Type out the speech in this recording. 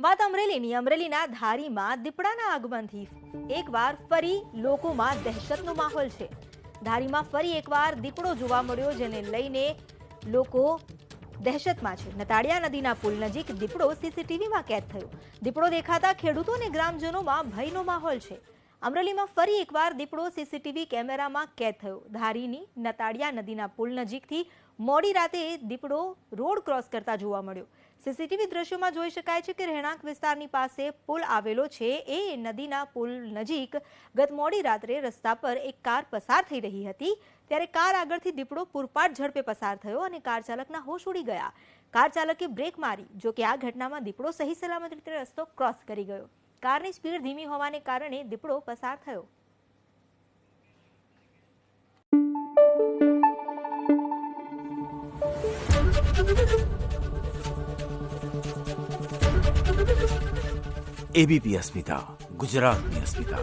વાત અમરેલીની અમરેલીના ધારીમાં દીપડાના આગમનથી એકવાર ફરી લોકોમાં દહેશતનો માહોલ છે। ધારીમાં ફરી એકવાર દીપડો જોવા મળ્યો, જેને લઈને લોકો દહેશતમાં છે। નતાળિયા નદીના પુલ નજીક દીપડો સીસીટીવીમાં કેદ થયો। દીપડો દેખાતા ખેડૂતો અને ગ્રામજનોમાં ભયનો માહોલ છે। અમરેલીમાં ફરી એકવાર દીપડો સીસીટીવી કેમેરામાં કેદ થયો। ધારીની નતાળિયા નદીના પુલ નજીકથી મોડી રાતે દીપડો રોડ ક્રોસ કરતા જોવા મળ્યો। સીસીટીવી દ્રશ્યોમાં જોઈ શકાય છે કે રહેણાંક વિસ્તારની પાસે પુલ આવેલો છે। એ નદીના પુલ નજીક ગત મોડી રાત્રે રસ્તા પર એક કાર પસાર થઈ રહી હતી, ત્યારે કાર આગળથી દીપડો પૂરપાટ ઝડપે પસાર થયો અને કાર ચાલકના હોશ ઉડી ગયા। કાર ચાલકે બ્રેક મારી, જો કે આ ઘટનામાં દીપડો સહી સલામત રીતે રસ્તો ક્રોસ કરી ગયો। કારની સ્પીડ ધીમી હોવાને કારણે દીપડો પસાર થયો। एबीपी अस्मिता, गुजरातनी अस्मिता।